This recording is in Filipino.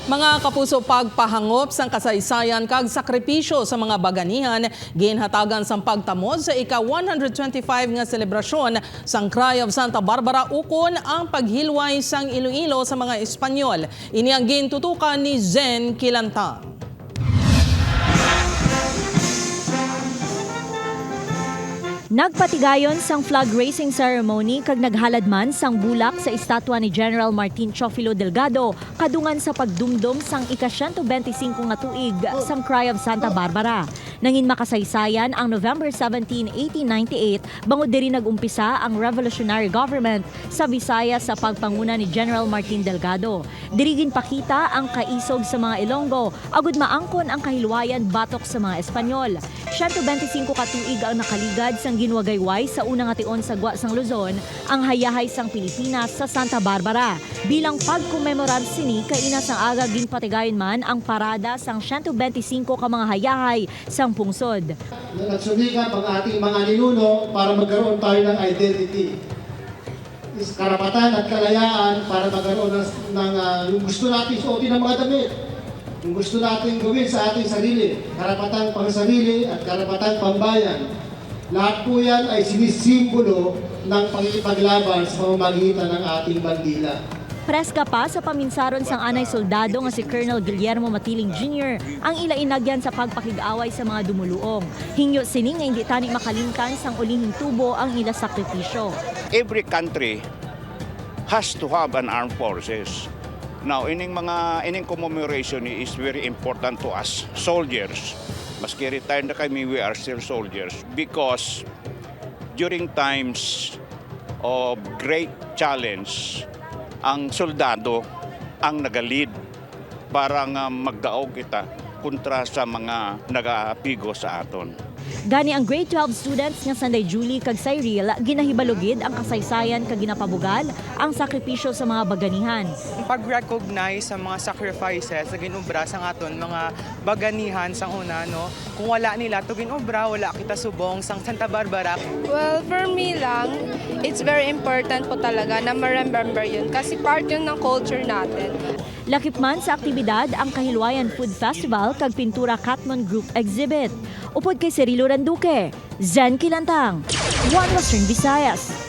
Mga kapuso, pagpahangop sang kasaysayan kag sakripisyo sa mga baganihan ginhatagan sang pagtamod sa ika-125 nga selebrasyon sang Cry of Santa Barbara ukon ang paghilway sang Iloilo sa mga Espanyol. Ini ang gintutukan ni Zen Kilantang. Nagpatigayon sang flag raising ceremony kag naghaladman sang bulak sa estatwa ni General Martin Chofilo Delgado kadungan sa pagdumdum sang ika-125 nga tuig sang Cry of Santa Barbara. Nangin makasaysayan ang November 17, 1898 bangod diri nagumpisa ang revolutionary government sa Visayas sa pagpanguna ni General Martin Delgado. Diri ginpakita ang kaisog sa mga Ilonggo agud maangkon ang kahilwayan batok sa mga Espanyol. 125 ka tuig ang nakaligad sang ginwagayway sa unang ation sa Gwa sang Luzon ang hayahay sang Pilipinas sa Santa Barbara. Bilang pagkomemorar sini kaina sang aga ginpatigayon man ang parada sang 125 ka mga hayahay sang pungsod. Nagsumikap ang ating mga ninuno para magkaroon tayo ng identity. Karapatan at kalayaan para magkaroon ng yung gusto natin suotin ng mga damit. Yung gusto natin gawin sa ating sarili. Karapatan pang sarili at karapatan pambayan. Lahat po yan ay sinisimbolo ng pagkipaglaban sa pamamagitan ng ating bandila. Preska pa sa paminsaron sang anay soldado nga si Colonel Guillermo Matiling Jr. ang ilainagyan sa pagpakig-away sa mga dumuluong. Hingyo sini nga hindi tani makalimtan sang ulihing tubo ang ila sakripisyo. Every country has to have an armed forces. Now, ining commemoration is very important to us, soldiers. Maski retired na kami, we are still soldiers because during times of great challenge, ang soldado ang nagalid para nga magdaog kita kontra sa mga nagaapigo sa aton. Gani ang grade 12 students nga Sunday Julie kag Cyril ginahibalugid ang kasaysayan kag ginapabugal ang sakripisyo sa mga baganihan. Pag-recognize sa mga sacrifices sa ginubra sa aton mga baganihan sang una, no? Kung wala nila to ginubra, wala kita subong sang Santa Barbara. Well, for me lang, it's very important po talaga na ma-remember yun kasi part yun ng culture natin. Lakip man sa aktibidad ang Kahilwayan Food Festival kag Pintura Catmon Group Exhibit. Upod kay Cirilo Randuque, Zen Kilantang, One Western Visayas.